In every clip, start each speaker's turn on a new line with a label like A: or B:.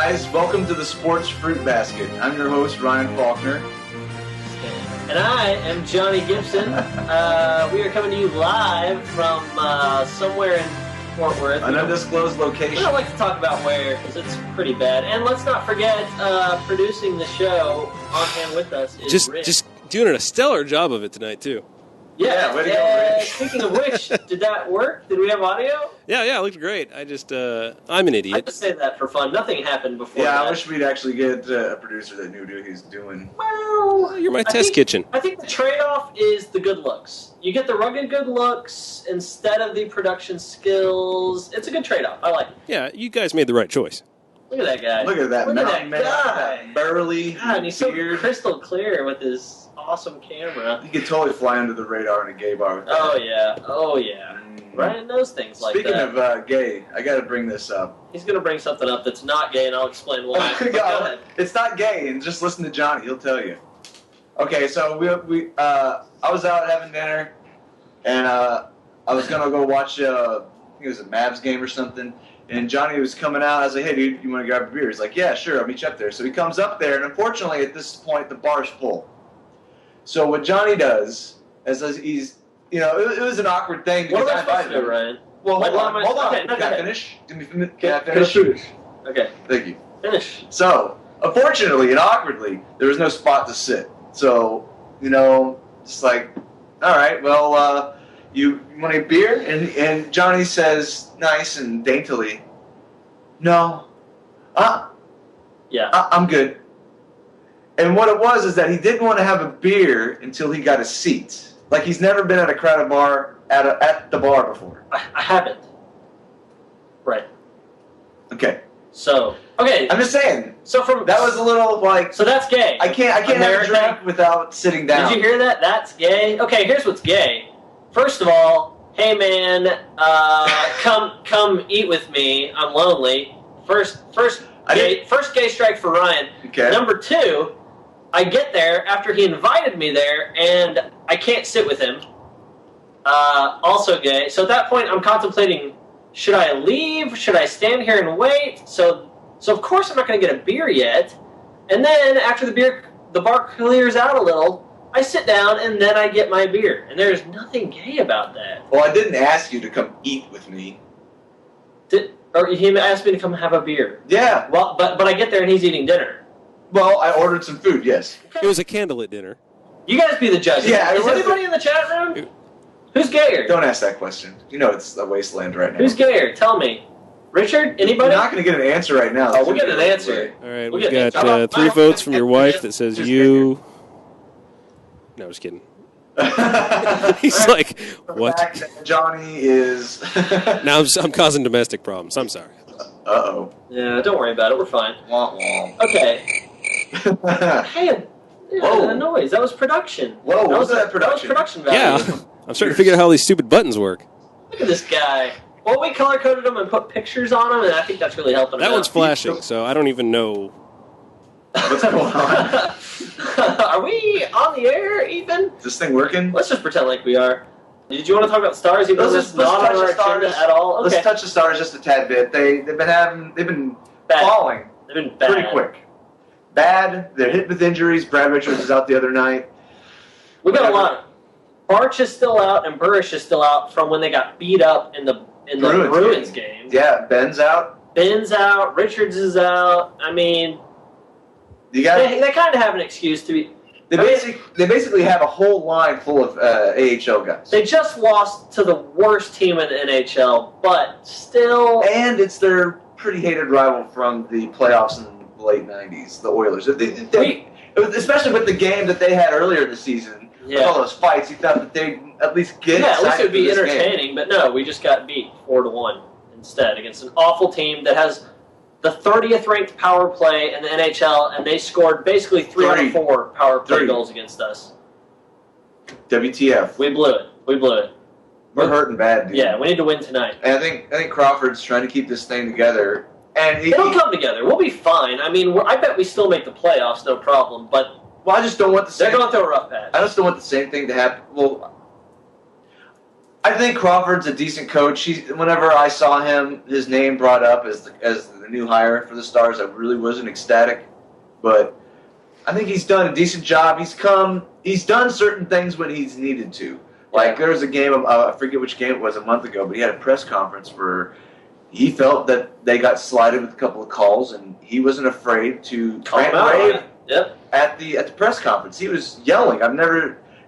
A: guys, welcome to the Sports Fruit Basket. I'm your host, Ryan Faulkner.
B: And I am Johnny Gibson. We are coming to you live from somewhere in Fort Worth.
A: An undisclosed location.
B: We don't like to talk about where, because it's pretty bad. And let's not forget, producing the show on hand with us is Rich.
C: Just doing a stellar job of it tonight, too.
B: Yeah,
A: way to go, Rich.
B: Speaking of which, did that work? Did we have audio?
C: Yeah, it looked great. I'm an
B: I
C: idiot.
B: just say that for fun. Nothing happened before
A: Yeah,
B: that.
A: I wish we'd actually get a producer that knew what he's doing.
B: Well,
C: You're my test kitchen.
B: I think the trade-off is the good looks. You get the rugged good looks instead of the production skills. It's a good trade-off. I like it.
C: Yeah, you guys made the right choice.
B: Look at that guy.
A: Look at that mountain man,
B: guy.
A: that burly
B: God, and he's so
A: beard.
B: crystal clear with his awesome camera.
A: You could totally fly under the radar in a gay bar with that.
B: Oh yeah. Ryan knows things like
A: Speaking
B: that.
A: of gay, I got to bring this up.
B: He's going to bring something up that's not gay, and I'll explain why. But go ahead.
A: It's not gay, and just listen to Johnny; he'll tell you. Okay, so I was out having dinner, and I was gonna go watch I think it was a Mavs game or something. And Johnny was coming out. I was like, "Hey, dude, you want to grab a beer?" He's like, "Yeah, sure. I'll meet you up there." So he comes up there, and unfortunately, at this point, the bar's full. So what Johnny does is he's, it was an awkward thing.
B: What am I
A: because
B: supposed to do, Ryan?
A: Well, hold on.
B: Okay,
A: Can I finish? Can I finish?
B: Okay,
A: Thank you.
B: finish.
A: So, unfortunately and awkwardly, there was no spot to sit. So, just like, all right, well, you want a beer? And Johnny says, nice and daintily, no,
B: Yeah.
A: I'm good. And what it was is that he didn't want to have a beer until he got a seat. Like he's never been at a crowded bar at the bar before.
B: I haven't. Right.
A: Okay.
B: So, okay.
A: I'm just saying.
B: So
A: That was a little like.
B: So that's gay.
A: I can't have a
B: American?
A: drink without sitting down.
B: Did you hear that? That's gay. Okay, here's what's gay. First of all, hey man, come eat with me. I'm lonely. First gay strike for Ryan.
A: Okay.
B: Number two, I get there after he invited me there, and I can't sit with him. Also gay. So at that point, I'm contemplating: should I leave? Should I stand here and wait? So of course I'm not going to get a beer yet. And then after the bar clears out a little, I sit down and then I get my beer. And there's nothing gay about that.
A: Well, I didn't ask you to come eat with me.
B: Or he asked me to come have a beer.
A: Yeah.
B: Well, but I get there and he's eating dinner.
A: Well, I ordered some food, yes.
C: It was a candlelit dinner.
B: You guys be the judges.
A: Yeah,
B: Is anybody in the chat room? Who's gayer?
A: Don't ask that question. It's a wasteland right now.
B: Who's gayer? Tell me. Richard? Anybody?
A: You're not going to get an answer right now.
B: Oh, we'll get an answer.
C: All right,
B: We'll
C: we've
B: get
C: got 3 votes from your wife that says you. No, just kidding. He's like, what?
A: The fact that Johnny is.
C: Now I'm causing domestic problems. I'm sorry.
A: Uh-oh.
B: Yeah, don't worry about it. We're fine.
A: Wah, wah.
B: Okay. Hey,
A: Whoa.
B: a noise. That was production.
A: Whoa, what was that
B: That was
A: production?
B: production value.
C: Yeah, I'm starting to figure out how these stupid buttons work.
B: Look at this guy. Well, we color-coded him and put pictures on him, and I think that's really helping
C: That
B: him
C: one's
B: out.
C: flashing, so I don't even know.
A: What's going on?
B: Are we on the air, Ethan?
A: Is this thing working?
B: Let's just pretend like we are. Did you want to talk about stars? Even though
A: Let's
B: it's not
A: touch
B: on our
A: the stars
B: agenda at all? Okay.
A: Let's touch the stars just a tad bit. They've been
B: Bad.
A: falling
B: They've been bad.
A: pretty quick. Bad. They're hit with injuries. Brad Richards was out the other night.
B: We got a lot. Barch is still out, and Burrish is still out from when they got beat up in the Bruins game.
A: Yeah, Ben's out.
B: Ben's out. Richards is out. I mean,
A: You got.
B: they kind of have an excuse to be.
A: They basically have a whole line full of AHL guys.
B: They just lost to the worst team in the NHL, but still.
A: And it's their pretty hated rival from the playoffs in the late 90s, the Oilers. Especially with the game that they had earlier this season, with all those fights, you thought that they'd at least get
B: at least
A: excited
B: it would be
A: for this
B: entertaining,
A: game.
B: but no, we just got beat 4-1 instead against an awful team that has the 30th ranked power play in the NHL, and they scored basically 3 out of 4 power play goals against us.
A: WTF.
B: We blew it.
A: We're hurting bad, dude.
B: Yeah, we need to win tonight.
A: And I think Crawford's trying to keep this thing together. And
B: It'll come together. We'll be fine. I mean, I bet we still make the playoffs, no problem. But
A: I just don't want the same.
B: They're going through a rough patch.
A: I just don't want the same thing to happen. Well, I think Crawford's a decent coach. Whenever I saw his name brought up as the new hire for the Stars, I really wasn't ecstatic. But I think he's done a decent job. He's done certain things when he's needed to. Like there was a game, I forget which game it was a month ago, but he had a press conference where he felt that they got slided with a couple of calls, and he wasn't afraid to rant and rave at the press conference. He was yelling.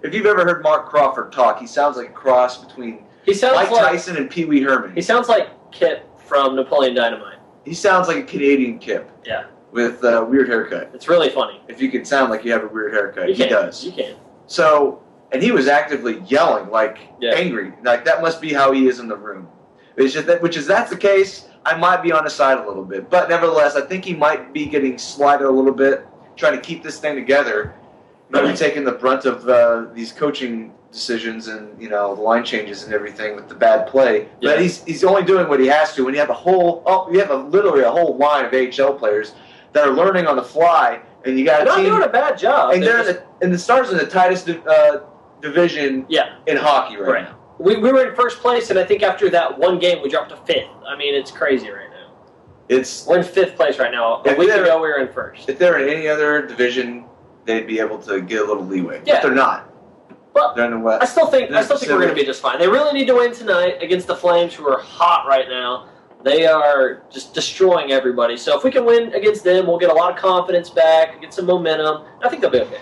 A: If you've ever heard Mark Crawford talk, he sounds like a cross between Mike Tyson and Pee Wee Herman.
B: He sounds like Kip from Napoleon Dynamite.
A: He sounds like a Canadian Kip.
B: Yeah.
A: With a weird haircut.
B: It's really funny.
A: If you can sound like you have a weird haircut, he does.
B: You can.
A: So, and he was actively yelling, angry. Like that must be how he is in the room. It's just that, that's the case, I might be on his side a little bit. But nevertheless, I think he might be getting slided a little bit, trying to keep this thing together. Maybe taking the brunt of these coaching decisions and the line changes and everything with the bad play. Yeah. But he's only doing what he has to. When you have literally a whole line of AHL players that are learning on the fly, and you got
B: a team doing a bad job.
A: And the Stars are in the tightest division in hockey right now.
B: We were in first place, and I think after that one game we dropped to fifth. I mean, it's crazy right now. We're in fifth place right now. A week ago we were in first.
A: If they were in any other division, they'd be able to get a little leeway. Yeah. But they're not.
B: Well,
A: they're in the West.
B: I still think we're going to be just fine. They really need to win tonight against the Flames, who are hot right now. They are just destroying everybody. So if we can win against them, we'll get a lot of confidence back, get some momentum. I think they'll be okay.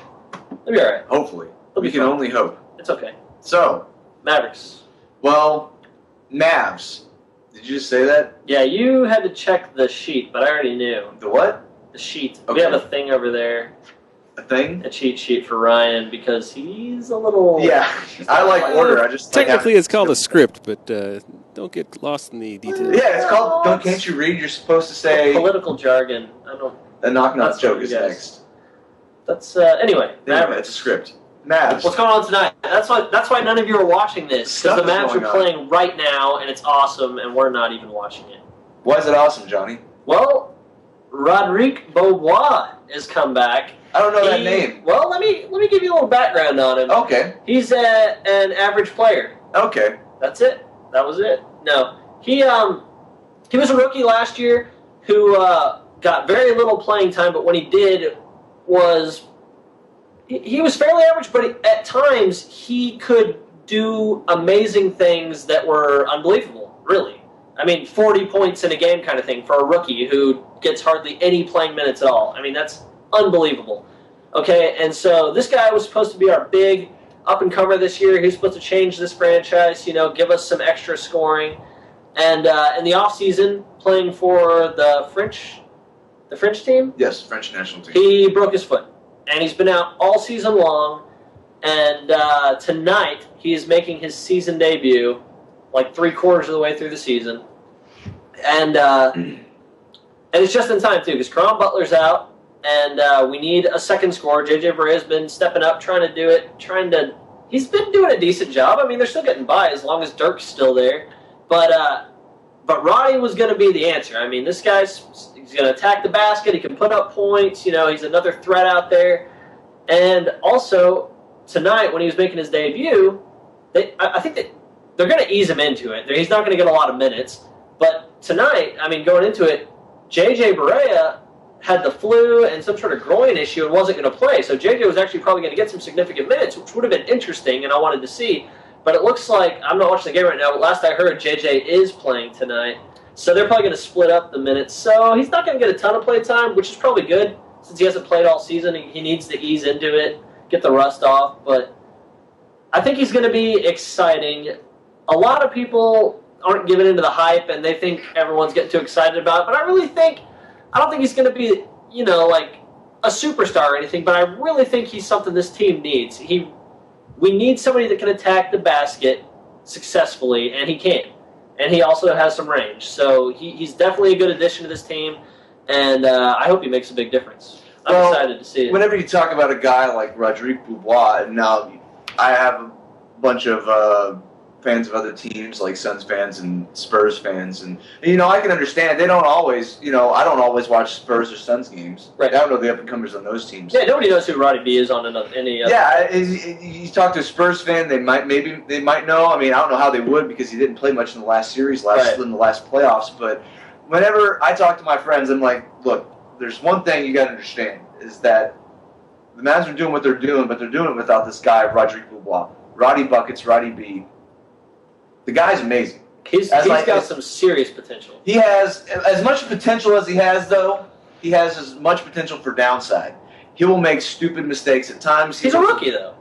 B: They'll be all right.
A: Hopefully. We can only hope.
B: It's okay.
A: So.
B: Mavericks.
A: Well, Mavs. Did you just say that?
B: Yeah, you had to check the sheet, but I already knew.
A: The what?
B: The sheet.
A: Okay.
B: We have a thing over there.
A: A thing?
B: A cheat sheet for Ryan because he's a little...
A: Yeah, I like order.
C: Technically, it's called a script, but don't get lost in the details.
A: Yeah, it's called... Can't you read? You're supposed to say...
B: Political jargon. I don't...
A: The knock-knock joke is next.
B: That's... Anyway,
A: Mavs. It's a script. Mavs.
B: What's going on tonight? That's why none of you are watching this. Because the Mavs are playing right now, and it's awesome, and we're not even watching it.
A: Why is it awesome, Johnny?
B: Well, Roderick Beaubois has come back.
A: I don't know that name.
B: Well, let me give you a little background on him.
A: Okay.
B: He's an average player.
A: Okay.
B: That's it. That was it. No, he was a rookie last year who got very little playing time, but when he did, he was fairly average. But at times he could do amazing things that were unbelievable. Really, I mean, 40 points in a game kind of thing for a rookie who gets hardly any playing minutes at all. I mean, that's unbelievable. Okay, and so this guy was supposed to be our big up-and-comer this year. He was supposed to change this franchise, give us some extra scoring. And in the offseason, playing for the French team?
A: Yes, French national team.
B: He broke his foot. And he's been out all season long. And tonight, he is making his season debut, like 3/4 of the way through the season. And it's just in time, too, because Caron Butler's out. And we need a second scorer. J.J. Barea's been stepping up, trying to do it. He's been doing a decent job. I mean, they're still getting by as long as Dirk's still there. But Roddy was going to be the answer. I mean, he's going to attack the basket. He can put up points. He's another threat out there. And also, tonight, when he was making his debut, I think that they're going to ease him into it. He's not going to get a lot of minutes. But tonight, I mean, going into it, J.J. Barea had the flu and some sort of groin issue and wasn't going to play. So JJ was actually probably going to get some significant minutes, which would have been interesting, and I wanted to see. But it looks like, I'm not watching the game right now, but last I heard, JJ is playing tonight. So they're probably going to split up the minutes. So he's not going to get a ton of play time, which is probably good. Since he hasn't played all season, he needs to ease into it, get the rust off. But I think he's going to be exciting. A lot of people aren't giving into the hype, and they think everyone's getting too excited about it. But I don't think he's going to be, like a superstar or anything, but I really think he's something this team needs. We need somebody that can attack the basket successfully, and he can. And he also has some range. So he's definitely a good addition to this team, and I hope he makes a big difference. I'm excited to see it.
A: Whenever you talk about a guy like Roderick Beaubois, and now I have a bunch of fans of other teams like Suns fans and Spurs fans, and I can understand they don't always. I don't always watch Spurs or Suns games.
B: Right.
A: I don't know the up and comers on those teams.
B: Yeah, nobody knows who Roddy B is on any.
A: Yeah, you talk to a Spurs fan, they might know. I mean, I don't know how they would because he didn't play much in the last series, in the last playoffs. But whenever I talk to my friends, I'm like, look, there's one thing you got to understand is that the Mavs are doing what they're doing, but they're doing it without this guy, Rodrigue Beaubois, Roddy Buckets, Roddy B. The guy's amazing.
B: He's got some serious potential.
A: He has as much potential as he has, though. He has as much potential for downside. He will make stupid mistakes at times.
B: He's a rookie, though.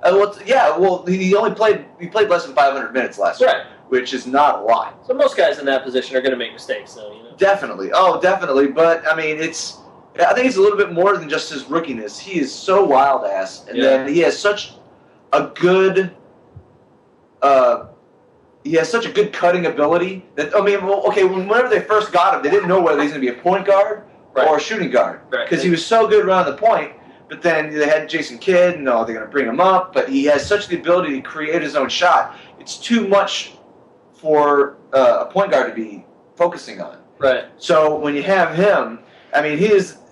A: He only played less than 500 minutes last year, which is not a lot.
B: So most guys in that position are going to make mistakes, though.
A: Definitely. Oh, definitely. But I mean, I think it's a little bit more than just his rookiness. He is so wild ass, and then he has such a good. He has such a good cutting ability that whenever they first got him, they didn't know whether he's going to be a point guard or a shooting guard because he was so good around the point. But then they had Jason Kidd, and they're going to bring him up. But he has such the ability to create his own shot. It's too much for a point guard to be focusing on.
B: Right.
A: So when you have him, I mean,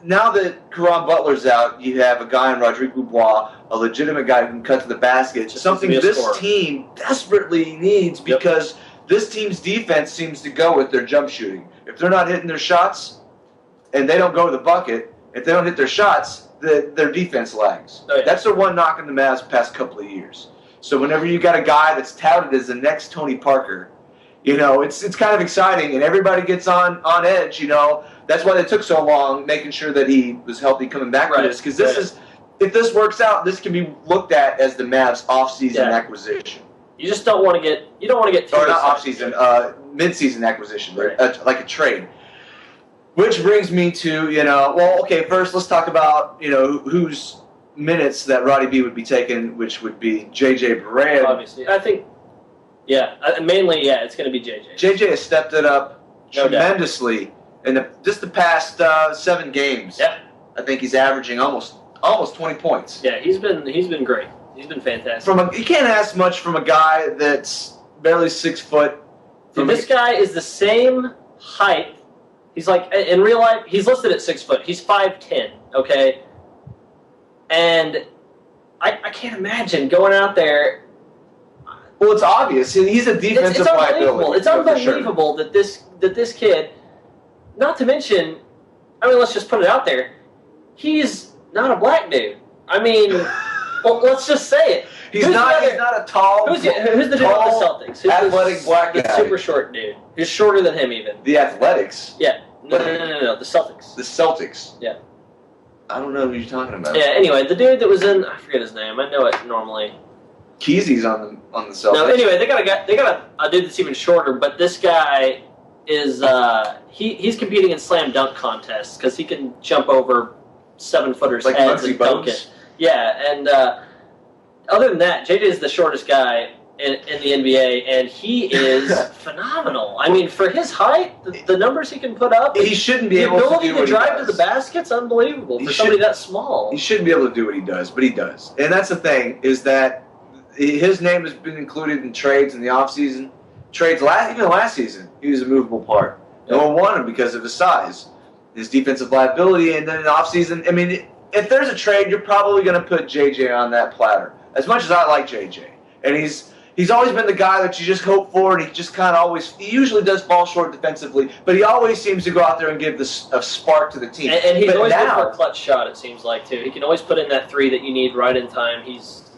A: now that Caron Butler's out, you have a guy in Rodrigue Beaubois, a legitimate guy who can cut to the basket. Something this team desperately needs because this team's defense seems to go with their jump shooting. If they're not hitting their shots and they don't go to the bucket, if they don't hit their shots, their defense lags.
B: Oh, yeah.
A: That's their one knock on the Mavs the past couple of years. So whenever you got a guy that's touted as the next Tony Parker, it's kind of exciting, and everybody gets on edge. That's why they took so long making sure that he was healthy coming back to this, because if this works out, this can be looked at as the Mavs off-season acquisition.
B: You just don't want to get too
A: or not off-season, mid-season acquisition, like a trade. Which brings me to first let's talk about whose minutes that Roddy B would be taking, which would be JJ Barea.
B: Obviously, I think. Yeah, mainly, it's going to be JJ.
A: JJ has stepped it up tremendously in the past 7 games.
B: Yeah,
A: I think he's averaging almost 20 points.
B: Yeah, he's been great. He's been fantastic.
A: You can't ask much from a guy that's barely 6 foot.
B: This guy is the same height. He's like in real life. He's listed at 6 foot. He's 5'10". Okay, and I can't imagine going out there.
A: Well, it's obvious. He's a defensive liability.
B: It's unbelievable that this kid, not to mention, let's just put it out there, he's not a black dude. Well, let's just say it.
A: He's not a tall.
B: Who's the dude on the Celtics? Who's
A: athletic black guy?
B: Super short dude. He's shorter than him even.
A: The Athletics?
B: Yeah. No. The Celtics.
A: The Celtics?
B: Yeah.
A: I don't know who you're talking about.
B: Yeah. Anyway, the dude that was in, I forget his name. I know it normally.
A: Kesey's on the Celtics.
B: No, anyway, they got a dude that's even shorter, but this guy is he's competing in slam dunk contests because he can jump over 7-footers
A: like
B: heads and dunk it. Yeah, and other than that, JJ is the shortest guy in the NBA, and he is phenomenal. For his height, the numbers he can put up,
A: he shouldn't be able to do what he does.
B: The ability to drive to the basket's unbelievable for somebody that small.
A: He shouldn't be able to do what he does, but he does. And that's the thing, is that his name has been included in trades in the offseason. Even last season, he was a movable part. No one wanted him because of his size, his defensive liability, and then in the offseason, if there's a trade, you're probably going to put JJ on that platter. As much as I like JJ. And he's always been the guy that you just hope for, and he just kind of he usually does fall short defensively, but he always seems to go out there and give a spark to the team.
B: And he's always good for a clutch shot, it seems like, too. He can always put in that 3 that you need right in time.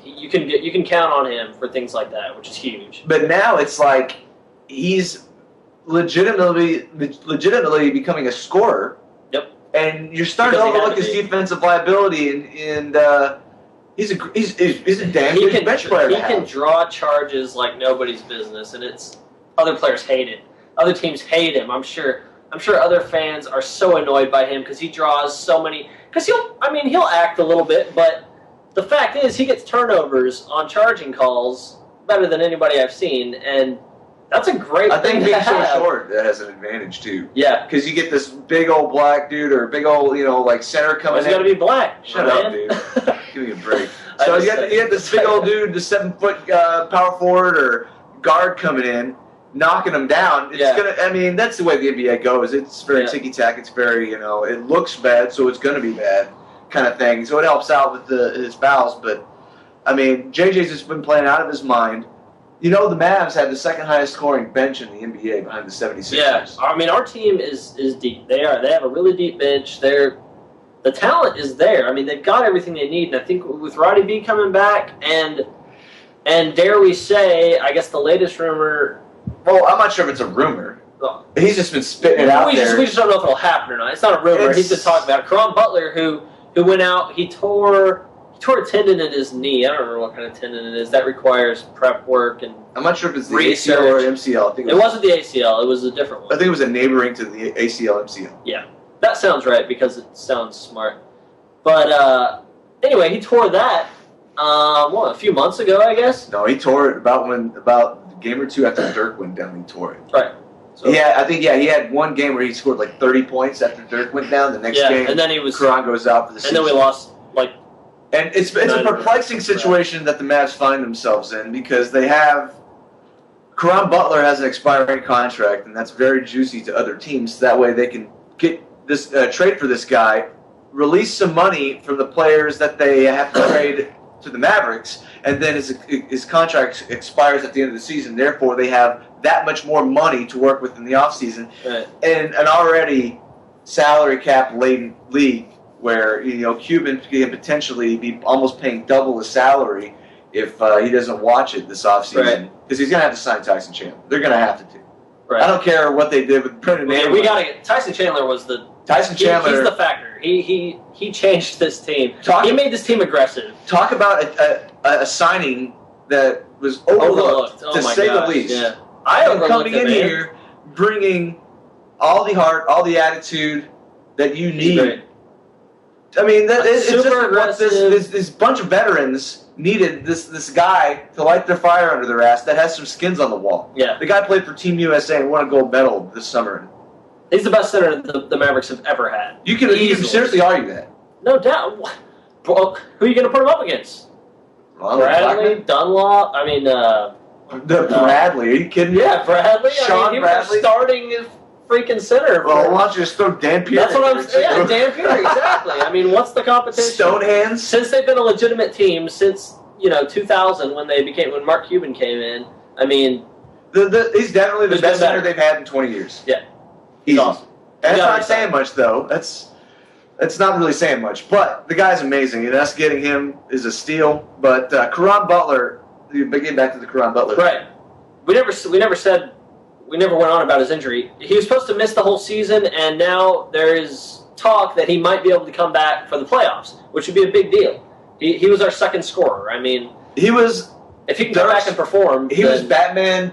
B: You can count on him for things like that, which is huge.
A: But now it's like he's legitimately becoming a scorer.
B: Yep.
A: And you're starting to overlook his defensive liability, and he's a damn good bench player.
B: He can draw charges like nobody's business, and other players hate it. Other teams hate him. I'm sure other fans are so annoyed by him because he draws so many. Because he'll act a little bit, but the fact is, he gets turnovers on charging calls better than anybody I've seen, and that's a great thing. I think being so
A: short that has an advantage too.
B: Yeah,
A: because you get this big old black dude or big old center coming in.
B: He's got to be black.
A: Shut up, dude. Give me a break. So you had this big old dude, the 7-foot power forward or guard coming in, knocking them down. It's gonna. I mean, that's the way the NBA goes. It's very ticky-tack. It's very, it looks bad, so it's going to be bad kind of thing. So it helps out with his fouls. But, I mean, JJ's just been playing out of his mind. The Mavs have the second highest scoring bench in the NBA behind the 76ers.
B: Yeah, I mean, our team is deep. They have a really deep bench. The talent is there. I mean, they've got everything they need. And I think with Roddy B coming back and dare we say, I guess the latest rumor.
A: Well, I'm not sure if it's a rumor. He's just been spitting it out there.
B: We just don't know if it'll happen or not. It's not a rumor. He's been talking about it. Caron Butler, who went out, he tore a tendon in his knee. I don't remember what kind of tendon it is. That requires prep work and
A: I'm not sure if it's the ACL or MCL. I think
B: it wasn't the ACL. It was a different one.
A: I think it was a neighboring to the ACL, MCL.
B: Yeah, that sounds right because it sounds smart. But anyway, he tore that. A few months ago, I guess.
A: No, he tore it about a game or two after Dirk went down. He tore it.
B: Right. So,
A: he had one game where he scored like 30 points after Dirk went down. The next game,
B: and then
A: Caron goes out for the season.
B: And then we lost
A: And it's a perplexing situation that the Mavs find themselves in because they have Caron Butler has an expiring contract, and that's very juicy to other teams. That way, they can get this trade for this guy, release some money from the players that they have to trade to the Mavericks, and then his contract expires at the end of the season. Therefore, they have that much more money to work with in the offseason.
B: Right.
A: And an already salary cap laden league where Cuban can potentially be almost paying double his salary if he doesn't watch it this offseason because he's going to have to sign Tyson Chandler. They're going to have to do.
B: Right.
A: I don't care what they did with Brendan.
B: We got to get Tyson Chandler was the
A: Tyson Chandler.
B: He's the factor. He changed this team. He made this team aggressive.
A: Talk about a signing that was overlooked to say the least.
B: Yeah.
A: I am coming in here bringing all the heart, all the attitude that you need. I mean, it's just what this bunch of veterans needed this guy to light their fire under their ass that has some skins on the wall.
B: Yeah.
A: The guy played for Team USA and won a gold medal this summer.
B: He's the best center the Mavericks have ever had.
A: You can seriously argue that.
B: No doubt. Well, who are you going to put him up against? Bradley, Dunlop. I mean,
A: Bradley. Are you kidding me?
B: Yeah, Bradley.
A: Sean Bradley.
B: Was starting his freaking center.
A: Well, why don't you just throw Dan Pearce?
B: That's what I'm saying. Yeah, Dan Pearce. Exactly. I mean, what's the competition?
A: Stonehands.
B: Since they've been a legitimate team since 2000 when Mark Cuban came in. I mean,
A: he's definitely the best center they've had in 20 years.
B: Yeah.
A: He's awesome. And that's not saying much, though. That's not really saying much. But the guy's amazing, and us getting him is a steal. But Caron Butler, getting back to the Caron Butler.
B: Right. We never went on about his injury. He was supposed to miss the whole season, and now there is talk that he might be able to come back for the playoffs, which would be a big deal. He was our second scorer. I mean,
A: he was.
B: If he can come back and perform,
A: he was Batman.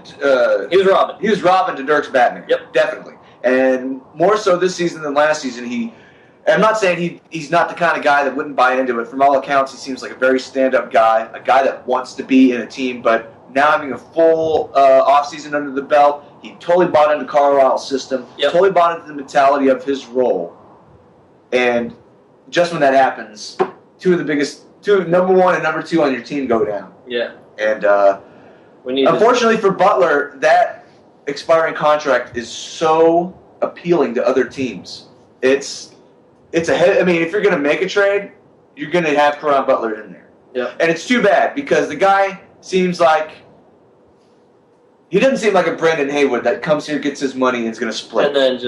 B: He was Robin.
A: He was Robin to Dirk's Batman.
B: Yep,
A: definitely. And more so this season than last season. I'm not saying he's not the kind of guy that wouldn't buy into it. From all accounts, he seems like a very stand-up guy, a guy that wants to be in a team. But now having a full offseason under the belt, he totally bought into Carlisle's system, totally bought into the mentality of his role. And just when that happens, number one and number two on your team go down.
B: Yeah.
A: And unfortunately for Butler, that expiring contract is so appealing to other teams. If you're going to make a trade, you're going to have Caron Butler in there.
B: Yeah.
A: And it's too bad because the guy he doesn't seem like a Brandon Haywood that comes here, gets his money, and is going to split.
B: And then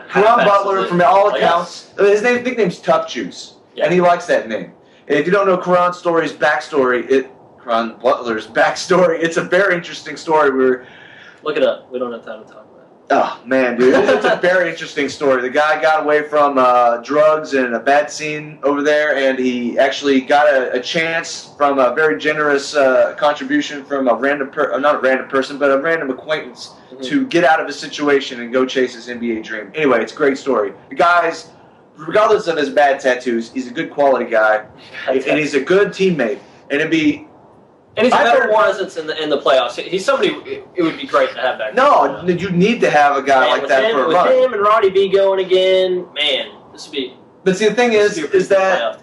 A: Caron Butler, from all accounts, his nickname's Tough Juice, and he likes that name. And if you don't know Caron Butler's backstory, it's a very interesting story.
B: Look it up. We don't have time to talk about it.
A: Oh, man, dude. It's a very interesting story. The guy got away from drugs and a bad scene over there, and he actually got a chance from a very generous contribution from not a random person, but a random acquaintance to get out of his situation and go chase his NBA dream. Anyway, it's a great story. The guy's, regardless of his bad tattoos, he's a good quality guy, and he's a good teammate. And
B: he's a better presence in the playoffs. He's somebody it would be great to have back.
A: No, you need to have a guy like that for a run.
B: With him and Roddy B going again, man, this would be.
A: But see, the thing is that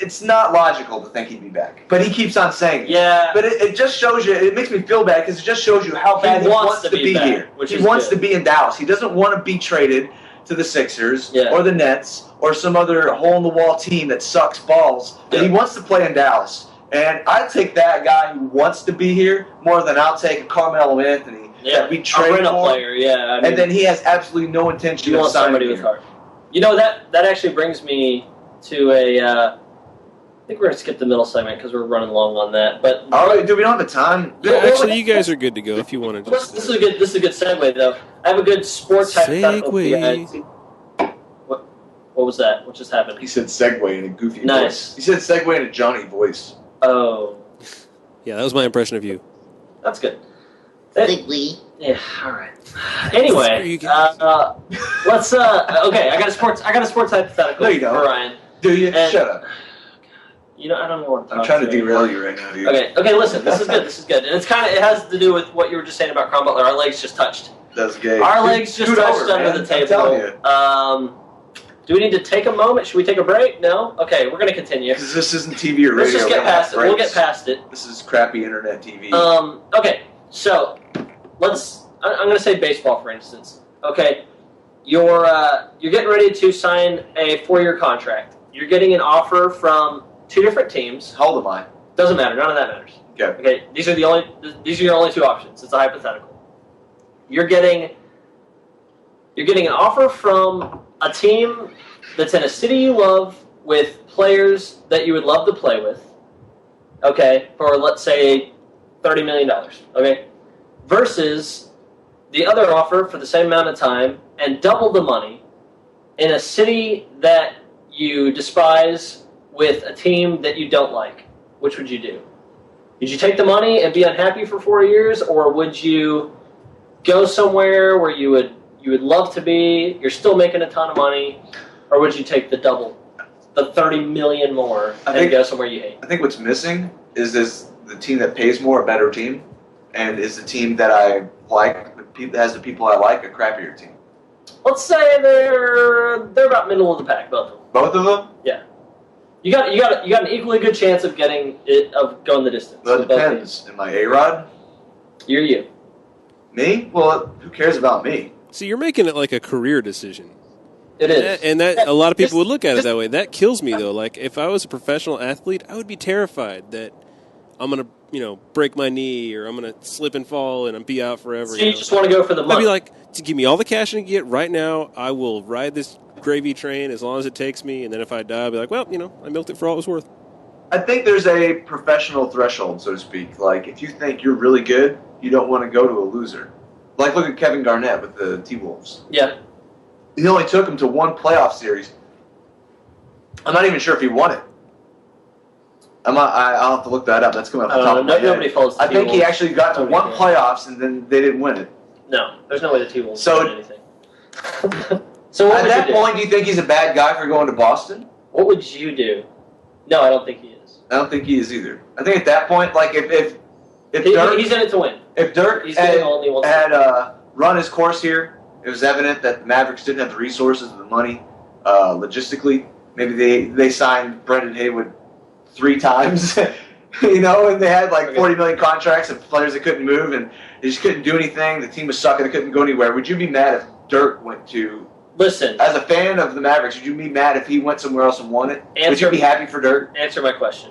A: it's not logical to think he'd be back. But he keeps on saying it.
B: Yeah.
A: But it just shows you, it makes me feel bad because it just shows you how bad he wants to be here. He wants to be in Dallas. He doesn't want to be traded to the Sixers or the Nets or some other hole-in-the-wall team that sucks balls. But he wants to play in Dallas. And I take that guy who wants to be here more than I'll take a Carmelo Anthony that we trade for.
B: Player, I mean,
A: and then he has absolutely no intention of signing somebody with heart.
B: You know, that actually brings me to I think we're going to skip the middle segment because we're running long on that. But
A: all right, dude, we don't have the time.
C: Yeah, actually, you guys are good to go if you want to.
B: This is a good segue, though. I have a good sports hypothetical for you guys. What was that? What just happened?
A: He said segue in a goofy voice. He said segue in a Johnny voice.
B: Oh.
C: Yeah, that was my impression of you.
B: That's good.
D: Segue.
B: Yeah. All right. Anyway, let's. Okay, I got a sports hypothetical.
A: No, you don't.
B: For Ryan.
A: Do you? Shut up.
B: You know, I don't know what
A: I'm trying to derail you right now, dude.
B: Okay. Listen, this is good, and it has to do with what you were just saying about Cron Butler. Our legs just touched.
A: That's gay.
B: Our legs just touched under the table.
A: I'm telling you.
B: Do we need to take a moment? Should we take a break? No? Okay, we're going to continue.
A: Because this isn't TV or radio.
B: Let's just get past it. We'll get past it.
A: This is crappy internet TV.
B: Okay, so I'm going to say baseball, for instance. Okay, you're getting ready to sign a 4-year contract. You're getting an offer from 2 different teams.
A: How old am I?
B: Doesn't matter. None of that matters. Okay. These are your only 2 options. It's a hypothetical. You're getting an offer from a team that's in a city you love with players that you would love to play with. Okay, for let's say $30 million. Okay, versus the other offer for the same amount of time and double the money in a city that you despise with a team that you don't like. Which would you do? Would you take the money and be unhappy for 4 years, or would you go somewhere where you would love to be, you're still making a ton of money, or would you take the double, the 30 million more, and go somewhere you hate?
A: I think what's missing is the team that pays more a better team, and is the team that I like, that has the people I like, a crappier team.
B: Let's say they're about middle of the pack, both of them.
A: Both of them?
B: Yeah. You got an equally good chance of going the distance.
A: Well, it depends. Am I A-Rod?
B: You're you.
A: Me? Well, who cares about me?
C: So you're making it like a career decision.
B: It is.
C: And that a lot of people would look at it that way. That kills me, though. Like, if I was a professional athlete, I would be terrified that I'm going to, break my knee or I'm going to slip and fall and I'm be out forever.
B: So you just want to go for the money?
C: I'd be like, to give me all the cash I can get right now, I will ride this gravy train as long as it takes me, and then if I die, I'll be like, well, I milked it for all it was worth.
A: I think there's a professional threshold, so to speak. Like, if you think you're really good, you don't want to go to a loser. Like, look at Kevin Garnett with the T-Wolves.
B: Yeah.
A: He only took him to 1 playoff series. I'm not even sure if he won it. I'll have to look that up. That's coming off the top of my head.
B: Nobody follows the
A: T-Wolves. I think he actually got to 1 playoffs, and then they didn't win it.
B: No, there's no way the T-Wolves win anything.
A: So at that point, do you think he's a bad guy for going to Boston?
B: What would you do? No, I don't think he is.
A: I don't think he is either. I think at that point, like if Dirk,
B: he's in it to win.
A: If Dirk had run his course here, it was evident that the Mavericks didn't have the resources and the money logistically. Maybe they signed Brendan Haywood 3 times, and they had like 40 million contracts of players that couldn't move and they just couldn't do anything. The team was sucking; they couldn't go anywhere. Would you be mad if Dirk went to?
B: Listen,
A: as a fan of the Mavericks, would you be mad if he went somewhere else and won it? Would you be happy for Dirk?
B: Answer my question.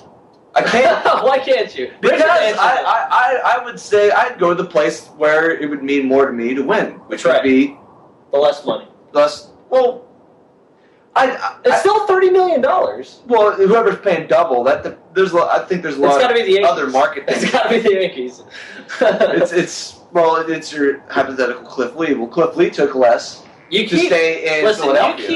A: I can't.
B: Why can't you?
A: Because I would say I'd go to the place where it would mean more to me to win, which would be
B: the less money.
A: Well,
B: it's still $30 million.
A: Well, whoever's paying double, I think there's a lot of other market things.
B: It's got to be the Yankees.
A: It's your hypothetical Cliff Lee. Well, Cliff Lee took less. To stay in Philadelphia.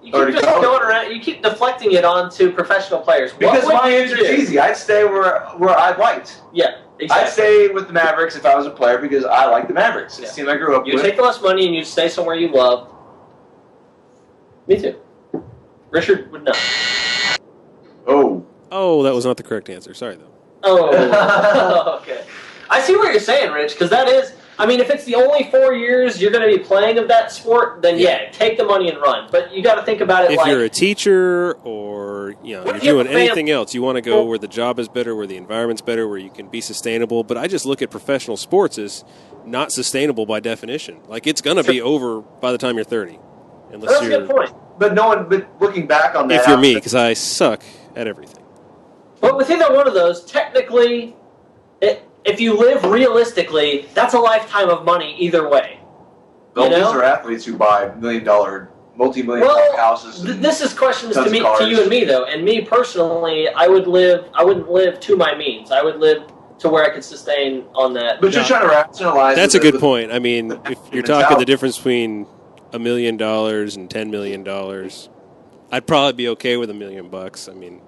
B: You keep just going around. You keep deflecting it onto professional players.
A: Because my answer is easy. I'd stay where I liked.
B: Yeah, exactly.
A: I'd stay with the Mavericks if I was a player because I like the Mavericks. It's a team I grew up with.
B: You take the less money and you stay somewhere you love. Me too. Richard would not.
C: Oh, that was not the correct answer. Sorry, though.
B: Oh, okay. I see what you're saying, Rich, because that is. I mean, if it's the only 4 years you're going to be playing of that sport, then take the money and run. But you got to think about it
C: if you're a teacher or you're doing anything else, you want to go where the job is better, where the environment's better, where you can be sustainable. But I just look at professional sports as not sustainable by definition. Like, it's going to be over by the time you're 30.
B: That's a good point.
A: But looking back on that,
C: if you're me, because I suck at everything.
B: But with either one of those, technically, if you live realistically, that's a lifetime of money either way.
A: Well, these are athletes who buy multi-million dollar houses.
B: This is questions to you and me, though. And me personally, I wouldn't live to my means. I would live to where I could sustain on that.
A: But you're trying to rationalize.
C: That's a good point. I mean, if you're talking the difference between $1 million and $10 million, I'd probably be okay with $1 million. I mean,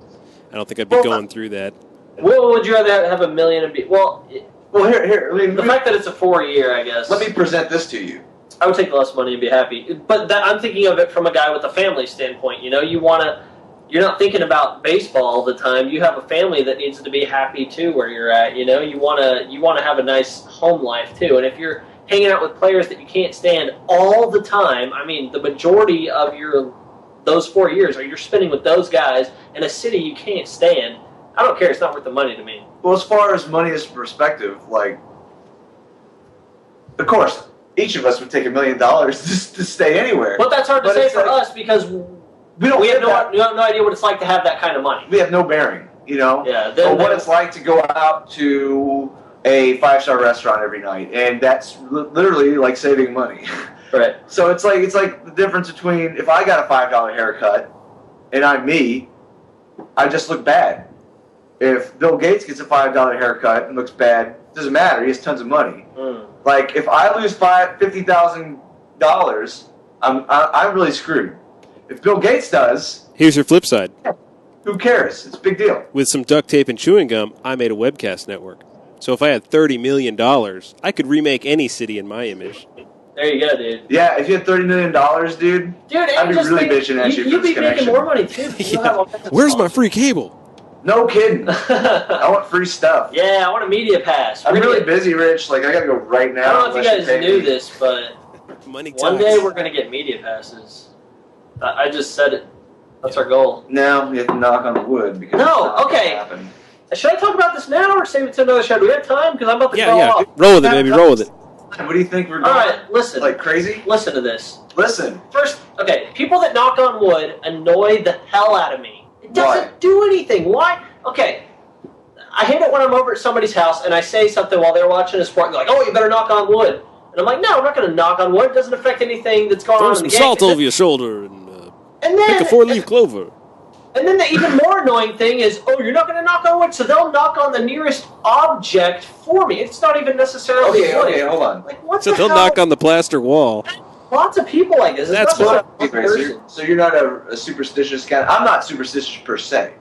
C: I don't think I'd be going through that.
B: Well, would you rather have $1 million and be here? I mean, the fact that it's a 4-year, I guess.
A: Let me present this to you.
B: I would take less money and be happy. But I'm thinking of it from a guy with a family standpoint. You're not thinking about baseball all the time. You have a family that needs to be happy too where you're at. You want to have a nice home life too. And if you're hanging out with players that you can't stand all the time, I mean, the majority of those 4 years you're spending with those guys in a city you can't stand. I don't care. It's not worth the money to me.
A: Well, as far as money is perspective, like, of course, each of us would take $1 million to stay anywhere.
B: But that's hard to say for us because we have no idea what it's like to have that kind of money.
A: We have no bearing,
B: Yeah.
A: Or what it's like to go out to a 5-star restaurant every night, and that's literally like saving money.
B: Right.
A: So it's like the difference between if I got a $5 haircut and I'm me, I just look bad. If Bill Gates gets a $5 haircut and looks bad, it doesn't matter. He has tons of money. Like, if I lose $50,000, I'm really screwed. If Bill Gates does,
C: here's your flip side.
A: Who cares? It's a big deal.
C: With some duct tape and chewing gum, I made a webcast network. So if I had $30 million, I could remake any city in my image.
B: There you go, dude.
A: Yeah, if you had $30 million, dude, I'd be really bitching at you for this connection.
B: You'd be making more money, too.
C: Where's my free cable?
A: No kidding. I want free stuff.
B: Yeah, I want a media pass.
A: I'm really busy, Rich. Like, I got to go right now.
B: I don't know if you guys knew this, but
C: one
B: day we're going to get media passes. I just said it. That's our goal.
A: Now we have to knock on the wood because
B: okay. Should I talk about this now or save it to another show? Do we have time? Because I'm about to call off.
C: Roll with it, baby. Roll with it.
A: What do you think we're doing?
B: All right, listen.
A: Like crazy?
B: Listen to this.
A: Listen.
B: First, people that knock on wood annoy the hell out of me. It doesn't do anything. Why? Okay. I hate it when I'm over at somebody's house and I say something while they're watching a sport and they're like, oh, you better knock on wood. And I'm like, no, I'm not going to knock on wood. It doesn't affect anything that's going on in the game.
C: Throw some salt over your shoulder and pick a 4-leaf clover.
B: And then the even more annoying thing is, oh, you're not going to knock on wood, so they'll knock on the nearest object for me. It's not even necessarily wood.
A: Okay, hold on.
B: Like, what
C: so
B: the
C: they'll
B: hell?
C: knock on the plaster wall.
B: Lots of people like this.
C: That's
B: what.
A: So you're not a superstitious guy. I'm not superstitious per se.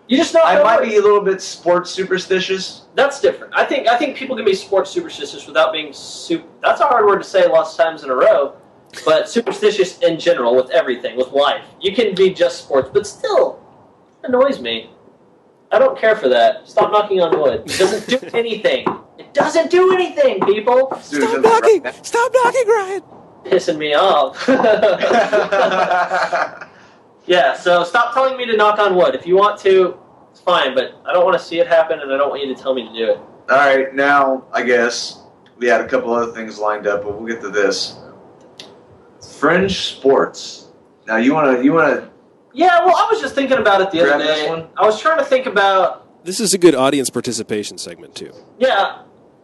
B: You just know.
A: I might be a little bit sports superstitious.
B: That's different. I think people can be sports superstitious without being super. That's a hard word to say lots of times in a row. But superstitious in general with everything, with life. You can be just sports, but still, it annoys me. I don't care for that. Stop knocking on wood. It doesn't do anything. It doesn't do anything, people.
C: Stop knocking! Stop knocking, Ryan!
B: Pissing me off. Yeah, so stop telling me to knock on wood. If you want to, it's fine, but I don't want to see it happen, and I don't want you to tell me to do it.
A: All right, now, I guess, we had a couple other things lined up, but we'll get to this. Fringe sports. Now, you want to...
B: Yeah, well, I was just thinking about it the other day.
A: This one?
B: I was trying to think about...
C: This is a good audience participation segment, too.
B: Yeah,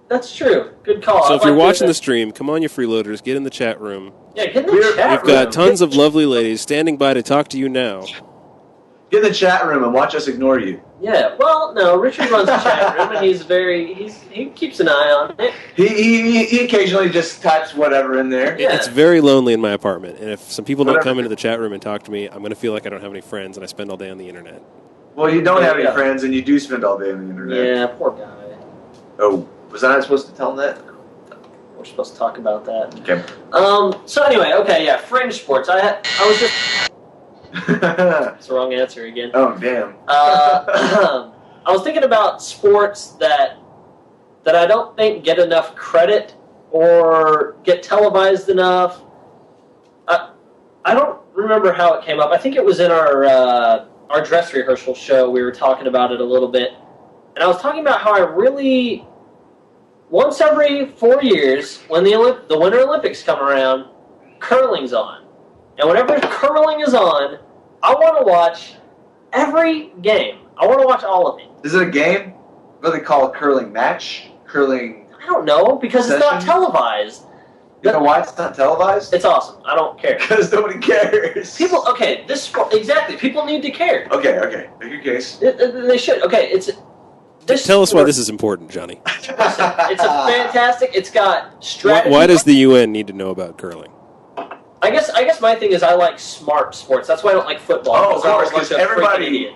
B: that's true. Good call.
C: So if you're watching the stream, come on, you freeloaders, get in the chat room.
B: Yeah, get in the chat room.
C: We've got tons of lovely ladies standing by to talk to you now.
A: Get in the chat room and watch us ignore you.
B: Yeah, well, no, Richard runs the chat room, and he keeps an eye on it.
A: He occasionally just types whatever in there.
B: Yeah.
C: It's very lonely in my apartment, and if some people don't come into the chat room and talk to me, I'm going to feel like I don't have any friends, and I spend all day on the internet.
A: Well, you don't have any friends, and you do spend all day on the internet.
B: Yeah, poor guy.
A: Oh, was I not supposed to tell him that?
B: We're supposed to talk about that.
A: Okay.
B: So anyway, fringe sports. I was just... That's the wrong answer again.
A: Oh, damn.
B: I was thinking about sports that I don't think get enough credit or get televised enough. I don't remember how it came up. I think it was in our dress rehearsal show. We were talking about it a little bit. And I was talking about how I really, once every 4 years, when the Winter Olympics come around, curling's on. And whenever curling is on, I want to watch every game. I want to watch all of it.
A: Is it a game? What do they call a curling match? Curling?
B: I don't know, because
A: session?
B: it's not televised.
A: You know why it's not televised?
B: It's awesome. I don't care.
A: Because nobody cares.
B: People, okay, this sport, exactly. People need to care.
A: Okay. Make your case.
B: They should. Okay,
C: Tell us why this is important, Johnny.
B: Listen, it's a fantastic. It's got strategy.
C: Why does the UN need to know about curling?
B: I guess my thing is I like smart sports. That's why I don't like football.
A: Oh, of course,
B: because
A: because everybody,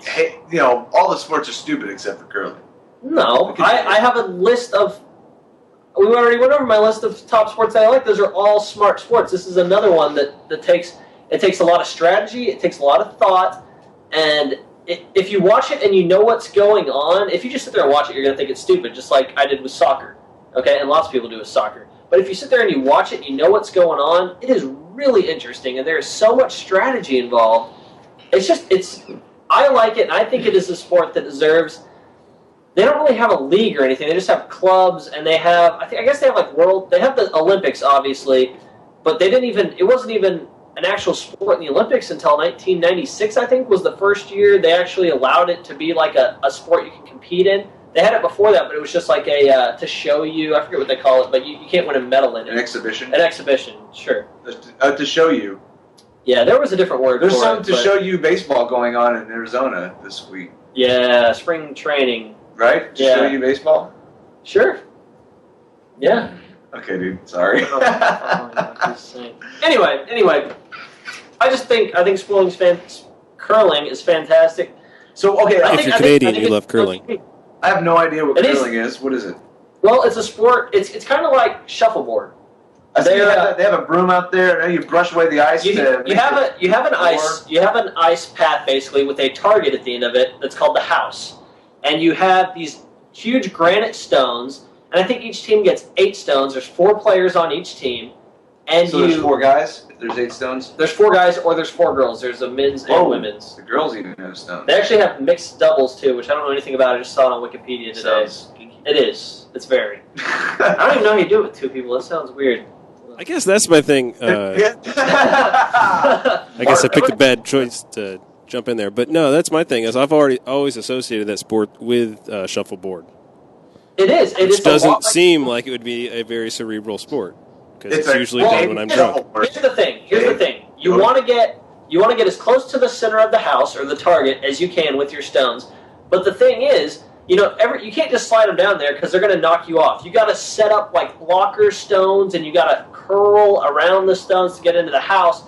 A: all the sports are stupid except for curling.
B: No, I have a list of. We already went over my list of top sports that I like. Those are all smart sports. This is another one that takes a lot of strategy. It takes a lot of thought, and if you watch it and you know what's going on, if you just sit there and watch it, you're going to think it's stupid, just like I did with soccer. Okay, and lots of people do with soccer. But if you sit there and you watch it and you know what's going on, it is really interesting, and there is so much strategy involved. I like it, and I think it is a sport that deserves. They don't really have a league or anything. They just have clubs, and they have. I guess they have They have the Olympics, obviously, but they didn't even. It wasn't even an actual sport in the Olympics until 1996. I think was the first year they actually allowed it to be like a sport you can compete in. They had it before that, but it was just like a to show you. I forget what they call it, but you can't win a medal in it.
A: An exhibition.
B: An exhibition, sure.
A: To show you.
B: Yeah, there was a different word.
A: There's
B: for
A: something
B: it,
A: to show you baseball going on in Arizona this week.
B: Yeah, spring training.
A: Right? To show you baseball?
B: Sure. Yeah.
A: Okay, dude. Sorry.
B: Anyway, I think curling is fantastic.
A: So, okay,
C: if you're Canadian, you love curling.
A: I have no idea what curling is. What is it?
B: Well, it's a sport. It's kind of like shuffleboard.
A: I see they have a broom out there, and you brush away the ice.
B: You have an ice path basically with a target at the end of it that's called the house, and you have these huge granite stones, and I think each team gets 8 stones. There's 4 players on each team, and
A: so there's 4 guys. If there's 8 stones,
B: there's 4 guys or there's 4 girls. There's a men's and women's.
A: The girls even have stones.
B: They actually have mixed doubles too, which I don't know anything about. I just saw it on Wikipedia today. It is. It's very. I don't even know how you do it with 2 people. That sounds weird.
C: I guess that's my thing. I guess I picked a bad choice to jump in there, but no, that's my thing. Is I've always associated that sport with shuffleboard.
B: It is.
C: Which doesn't seem like it would be a very cerebral sport because it's usually done when I'm drunk.
B: Here's the thing. You want to get as close to the center of the house or the target as you can with your stones. But the thing is, you can't just slide them down there because they're going to knock you off. You got to set up like blocker stones, and you got to curl around the stones to get into the house.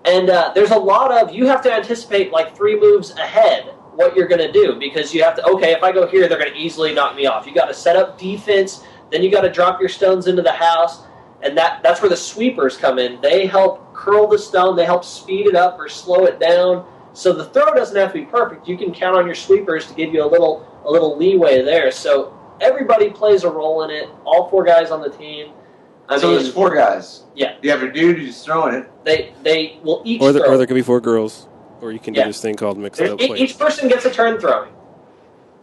B: And there's a lot of you have to anticipate like 3 moves ahead what you're going to do because you have to. Okay, if I go here, they're going to easily knock me off. You got to set up defense. Then you got to drop your stones into the house, and that's where the sweepers come in. They help curl the stone. They help speed it up or slow it down. So the throw doesn't have to be perfect. You can count on your sweepers to give you a little leeway there. So everybody plays a role in it. All 4 guys on the team.
A: There's 4 guys.
B: Yeah.
A: You have your dude who's throwing it.
B: They will each
C: or
B: throw.
C: There could be 4 girls. Or you can do this thing called mixed up play.
B: Each person gets a turn throwing.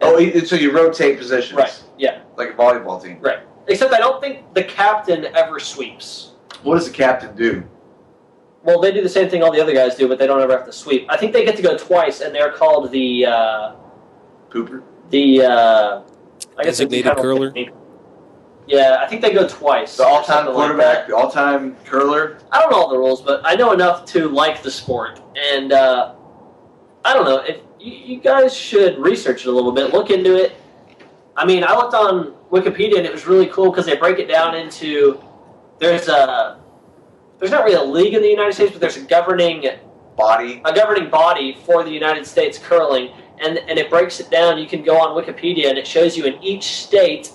A: So you rotate positions.
B: Right, yeah.
A: Like a volleyball team.
B: Right. Except I don't think the captain ever sweeps.
A: What does the captain do?
B: Well, they do the same thing all the other guys do, but they don't ever have to sweep. I think they get to go twice, and they're called the...
A: Pooper?
B: I guess
C: designated curler?
B: Yeah, I think they go twice.
A: The all-time quarterback, the all-time curler?
B: I don't know all the rules, but I know enough to like the sport. And I don't know, if you guys should research it a little bit, look into it. I mean, I looked on Wikipedia, and it was really cool because they break it down into... There's not really a league in the United States, but there's a governing body for the United States curling, and it breaks it down. You can go on Wikipedia, and it shows you in each state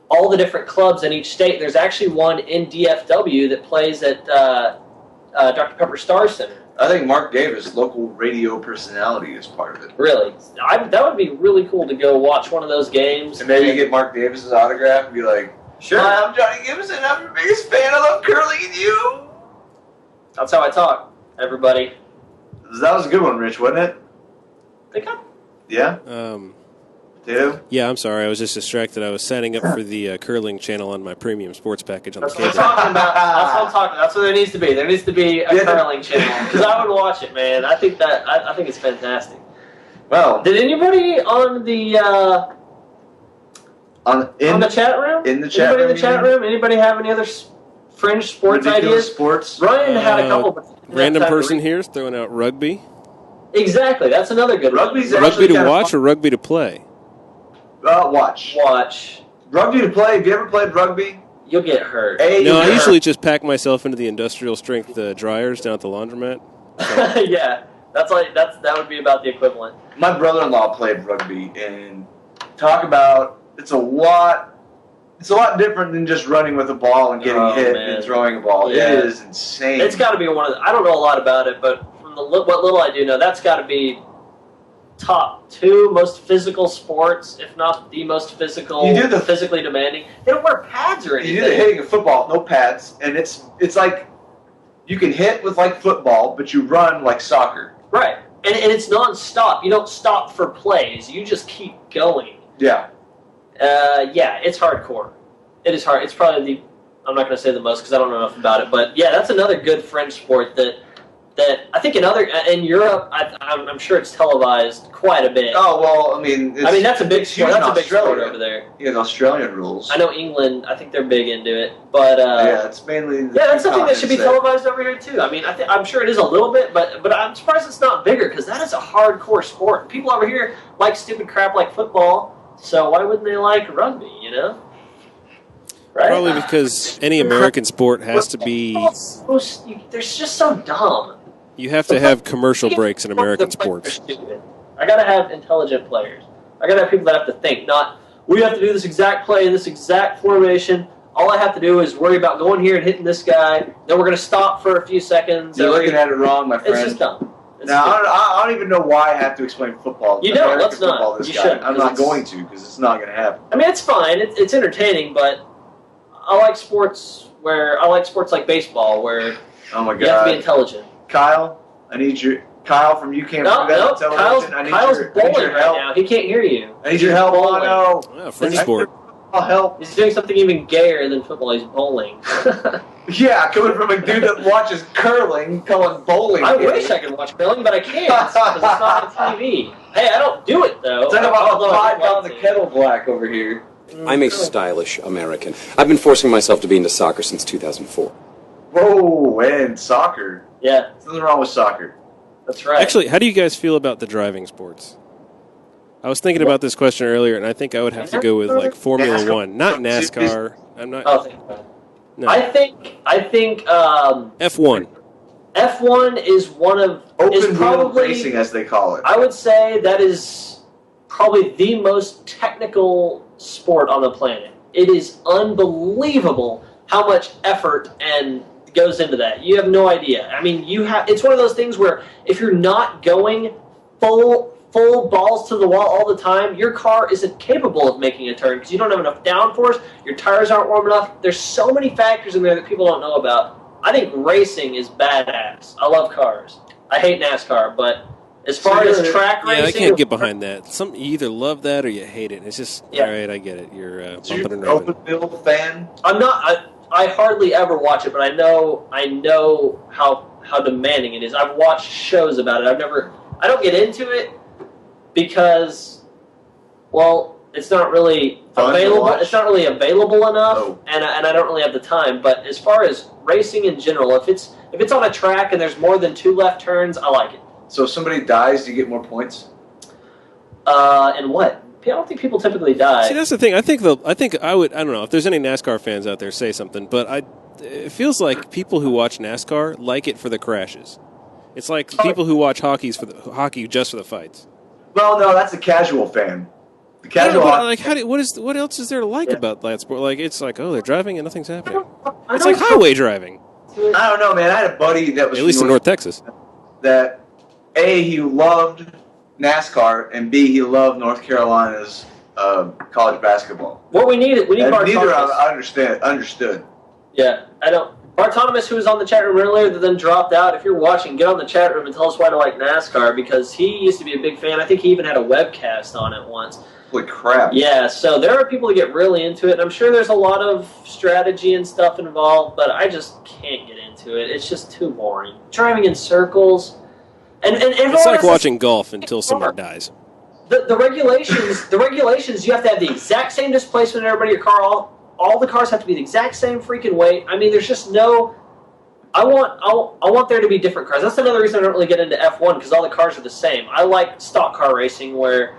B: all the different clubs in each state. There's actually one in DFW that plays at Dr. Pepper Star Center.
A: I think Mark Davis, local radio personality, is part of it.
B: Really? That would be really cool to go watch one of those games.
A: And maybe get Mark Davis's autograph and be like,
B: Sure.
A: Hi, I'm Johnny Gibson. I'm your biggest fan. I love curling and you.
B: That's how I talk, everybody.
A: That was a good one, Rich, wasn't it?
B: Think I?
A: Yeah? Potato?
C: Yeah, I'm sorry. I was just distracted. I was setting up for the curling channel on my premium sports package on
B: That's
C: the
B: what I'm
C: cable.
B: talking about. That's what I'm talking about. That's what there needs to be. There needs to be a curling channel. Because I would watch it, man. I think it's fantastic.
A: Well,
B: did anybody on the on the chat room?
A: In the chat
B: anybody
A: room?
B: In the chat room? Anybody have any other fringe sports
A: Ridiculous
B: ideas?
A: sports?
B: Ryan had a couple.
C: Random person here is throwing out rugby.
B: Exactly. That's another good
A: Rugby's
B: one.
C: Rugby to watch or rugby to play?
A: Watch.
B: Watch.
A: Rugby to play. Have you ever played rugby?
B: You'll get hurt.
C: No, I usually just pack myself into the industrial strength dryers down at the laundromat. So.
B: Yeah, that would be about the equivalent.
A: My brother-in-law played rugby, and talk about it's a lot different than just running with a ball and getting hit and throwing a ball.
B: Yeah.
A: It is insane.
B: It's got to be one of the, I don't know a lot about it, but from what little I do know, that's got to be top 2 most physical sports, if not the most physical.
A: You do the
B: physically demanding. They don't wear pads or anything.
A: You do the hitting of football, no pads, and it's like you can hit with like football, but you run like soccer.
B: Right, and it's non-stop. You don't stop for plays. You just keep going.
A: Yeah.
B: Yeah, it's hardcore. It is hard. It's probably I'm not going to say the most because I don't know enough about it, but yeah, that's another good French sport that I think in Europe, I'm sure it's televised quite a bit.
A: Oh well, I mean
B: that's a big sport. That's a big sport over there.
A: Yeah, the Australian rules.
B: I know England. I think they're big into it, but
A: yeah, it's mainly.
B: That's something that should be televised over here too. I mean, I'm sure it is a little bit, but I'm surprised it's not bigger because that is a hardcore sport. People over here like stupid crap like football, so why wouldn't they like rugby? You know. Right?
C: Probably because any American sport has to be.
B: They're just so dumb.
C: You have to have commercial breaks in American sports.
B: I gotta have intelligent players. I gotta have people that have to think. Not we have to do this exact play in this exact formation. All I have to do is worry about going here and hitting this guy. Then we're gonna stop for a few seconds.
A: You're looking at it wrong, my friend.
B: It's just dumb.
A: Now I don't even know why I have to explain football.
B: You don't. Let's not.
A: You should. I'm not going to because it's not going to happen.
B: I mean, it's fine. It's entertaining, but I like sports like baseball where
A: oh my God.
B: You have to be intelligent.
A: Kyle, I need your Kyle from UK.
B: No, Kyle's bowling right now. He can't hear you.
A: I need your help. Oh no.
C: Yeah, French sport.
A: I'll help.
B: He's doing something even gayer than football. He's bowling.
A: Yeah, coming from a dude that watches curling, calling bowling.
B: I wish I could watch curling, but I can't because it's not on TV. Hey, I don't do it though.
A: Talk about the pot down the kettle black over here.
D: I'm a stylish American. I've been forcing myself to be into soccer since 2004.
A: Whoa, and soccer.
B: Yeah.
A: There's nothing wrong with soccer.
B: That's right.
C: Actually, how do you guys feel about the driving sports? I was thinking about this question earlier, and I think I would have to go with like Formula
A: NASCAR.
C: One, not NASCAR. I'm not.
B: Oh,
C: No.
B: I think
C: F1.
B: F1 is one of
A: Open
B: probably
A: wheel racing, as they call it.
B: I would say that is probably the most technical sport on the planet. It is unbelievable how much effort and goes into that. You have no idea. I mean, it's one of those things where if you're not going full balls to the wall all the time, your car isn't capable of making a turn because you don't have enough downforce, your tires aren't warm enough. There's so many factors in there that people don't know about. I think racing is badass. I love cars. I hate NASCAR, but as far as track racing...
C: Yeah, I can't get behind that. You either love that or you hate it. It's just, all right, I get it. You're bumping and
A: an open
C: driving.
A: wheel fan?
B: I'm not... I hardly ever watch it, but I know how demanding it is. I've watched shows about it. I don't get into it because, well, it's not really available. It's not really available enough, and I don't really have the time. But as far as racing in general, if it's on a track and there's more than 2 left turns, I like it.
A: So if somebody dies, do you get more points?
B: And what? I don't think people typically die.
C: See, that's the thing. I think I would. I don't know if there's any NASCAR fans out there. Say something, but it feels like people who watch NASCAR like it for the crashes. It's like people who watch hockey just for the fights.
A: Well, no, that's a casual fan. The casual
C: what else is there to like about that sport? Like it's like, oh, they're driving and nothing's happening. It's like highway driving.
A: I don't know, man. I had a buddy that was
C: at least in North Texas.
A: That A, he loved NASCAR, and B, he loved North Carolina's college basketball.
B: What we need
A: And neither
B: Bartonomous.
A: I understood.
B: Yeah, I don't. Bartonomous, who was on the chat room earlier, that then dropped out. If you're watching, get on the chat room and tell us why to like NASCAR, because he used to be a big fan. I think he even had a webcast on it once.
A: Holy crap.
B: Yeah, so there are people that get really into it, and I'm sure there's a lot of strategy and stuff involved, but I just can't get into it. It's just too boring. Driving in circles. And
C: It's like watching golf until someone dies.
B: The regulations, you have to have the exact same displacement in everybody. Your car, all the cars have to be the exact same freaking weight. I mean, there's just no. I want there to be different cars. That's another reason I don't really get into F1, because all the cars are the same. I like stock car racing where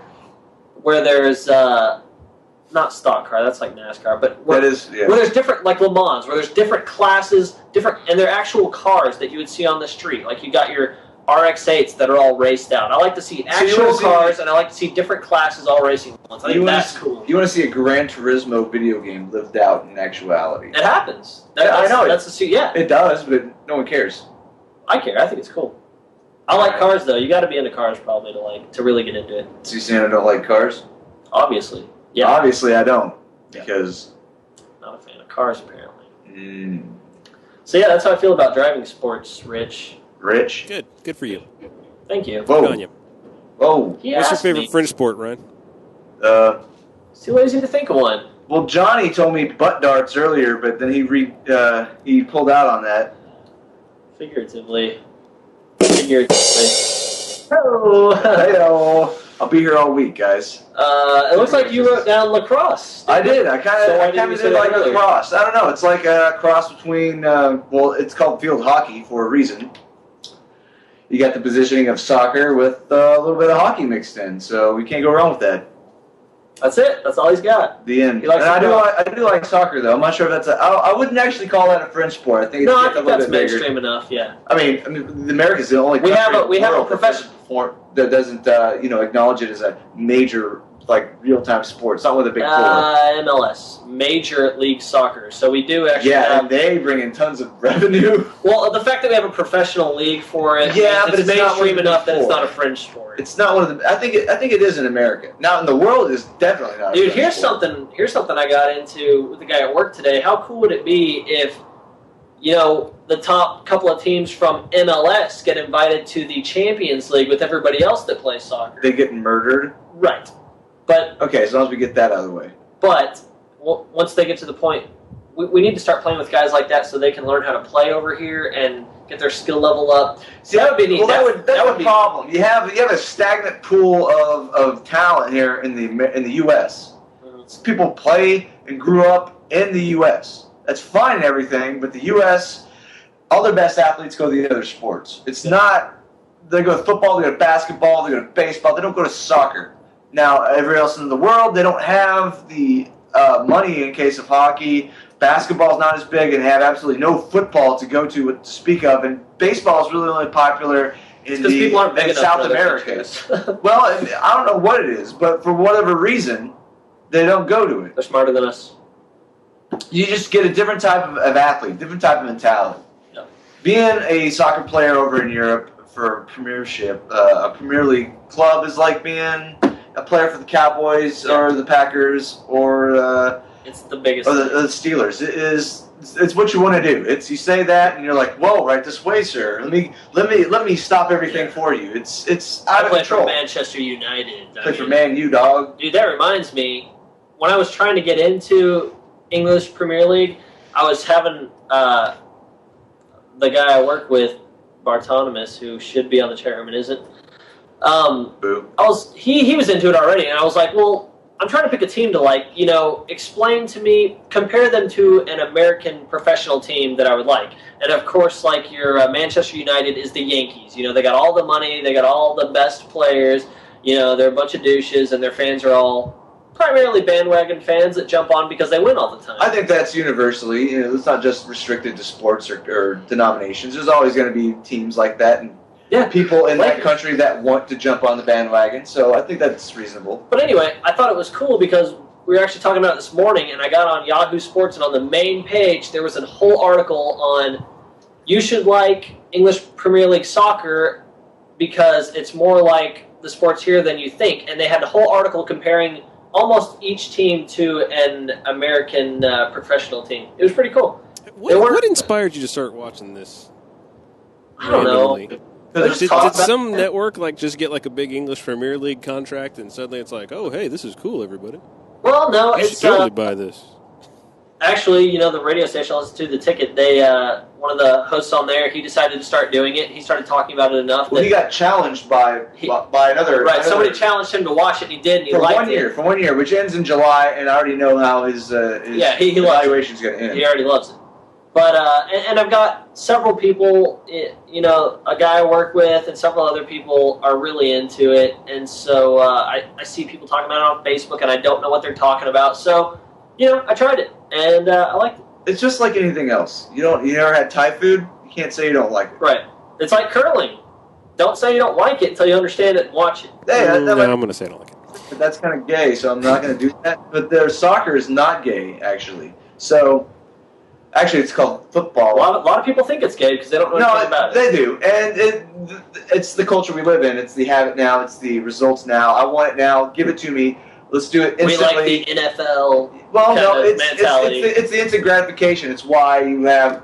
B: there's not stock car. That's like NASCAR, but where there's different, like Le Mans, where there's different classes, and they're actual cars that you would see on the street. Like you got your RX-8s that are all raced out. I like to see actual cars, and I like to see different classes all racing at once. I think that's cool.
A: You want to see a Gran Turismo video game lived out in actuality.
B: It happens.
A: I know.
B: Yeah.
A: It does, but no one cares.
B: I care. I think it's cool. I like cars, though. You got to be into cars probably to really get into it.
A: So you saying I don't like cars?
B: Obviously. Yeah.
A: Obviously I don't, because...
B: Not a fan of cars, apparently. So yeah, that's how I feel about driving sports, Rich.
C: Good for you.
B: Thank you.
A: Whoa.
C: Good on you.
A: Whoa.
C: What's your favorite fringe sport, Ryan?
B: Too lazy to think of one.
A: Well, Johnny told me butt darts earlier, but then he pulled out on that.
B: Figuratively.
A: Hello. Hello. I'll be here all week, guys.
B: It looks like you wrote down lacrosse.
A: I did. I kind of did like lacrosse. I don't know. It's like a cross between. It's called field hockey for a reason. You got the positioning of soccer with a little bit of hockey mixed in, so we can't go wrong with that.
B: That's it. That's all he's got.
A: The end. I do like soccer, though. I'm not sure if that's I wouldn't actually call that a fringe sport. I think it's
B: I think that's mainstream enough. Yeah.
A: I mean, the America's the only country
B: we have a professional
A: sport that doesn't acknowledge it as a major real-time sport. It's not with a big four.
B: MLS, Major League Soccer. So we do actually
A: and they bring in tons of revenue.
B: Well, the fact that we have a professional league for it, but it's mainstream enough that it's not a fringe sport.
A: It's not one of the. I think it is in America. Now in the world, it's definitely not.
B: Dude, here's something I got into with the guy at work today. How cool would it be if the top couple of teams from MLS get invited to the Champions League with everybody else that plays soccer?
A: They get murdered.
B: Right. But
A: okay, as long as we get that out of the way.
B: But once they get to the point, we need to start playing with guys like that so they can learn how to play over here and get their skill level up. See, that would be neat.
A: Well, that would be a problem. You have a stagnant pool of talent here in the U.S. Mm-hmm. People play and grew up in the U.S. That's fine and everything, but the U.S. all their best athletes go to the other sports. It's not they go to football, they go to basketball, they go to baseball. They don't go to soccer. Now, everywhere else in the world, they don't have the money in case of hockey. Basketball is not as big and have absolutely no football to go to speak of. And baseball is really only popular in South America. Well, I don't know what it is, but for whatever reason, they don't go to it.
B: They're smarter than us.
A: You just get a different type of athlete, different type of mentality.
B: Yeah.
A: Being a soccer player over in Europe for Premiership, a Premier League club is like being a player for the Cowboys or the Packers or
B: it's the biggest
A: or the Steelers. It's what you want to do. You say that and you're like, whoa, right this way, sir. Let me stop everything for you. It's out of control.
B: I play for Manchester United.
A: Play for Man U, dog.
B: Dude, that reminds me. When I was trying to get into English Premier League, I was having the guy I work with, Bartonomous, who should be on the chat room and isn't. He was into it already, and I was like, well, I'm trying to pick a team to explain to me, compare them to an American professional team that I would like. And of course, your Manchester United is the Yankees. They got all the money, they got all the best players. They're a bunch of douches, and their fans are all primarily bandwagon fans that jump on because they win all the time.
A: I think that's universally. It's not just restricted to sports or denominations. There's always going to be teams like that, and people in that country that want to jump on the bandwagon. So I think that's reasonable.
B: But anyway, I thought it was cool because we were actually talking about it this morning, and I got on Yahoo Sports, and on the main page there was a whole article on you should like English Premier League soccer because it's more like the sports here than you think. And they had a whole article comparing almost each team to an American professional team. It was pretty cool.
C: What inspired you to start watching this?
B: I don't know.
C: Did some network just get a big English Premier League contract and suddenly it's like, oh, hey, this is cool, everybody?
B: Well, no,
C: you should totally buy this.
B: Actually, the radio station I listened to, The Ticket, they one of the hosts on there, he decided to start doing it. He started talking about it enough.
A: Well, he got challenged by another.
B: Right, somebody challenged him to watch it, and he did, and he liked it.
A: For 1 year, which ends in July, and I already know how his evaluation is going to end.
B: He already loves it. But and I've got several people, a guy I work with and several other people are really into it, and so I see people talking about it on Facebook, and I don't know what they're talking about. So, I tried it, and I liked it.
A: It's just like anything else. You never had Thai food, you can't say you don't like it.
B: Right. It's like curling. Don't say you don't like it until you understand it and watch it.
A: Hey,
C: I'm going to say I don't like it.
A: But that's kind of gay, so I'm not going to do that. But their soccer is not gay, actually. So... Actually, it's called football.
B: A lot of people think it's gay because they don't know anything about it.
A: They do. And it's the culture we live in. It's the have it now. It's the results now. I want it now. Give it to me. Let's do it instantly.
B: We like the NFL
A: mentality.
B: It's
A: the instant gratification. It's why you have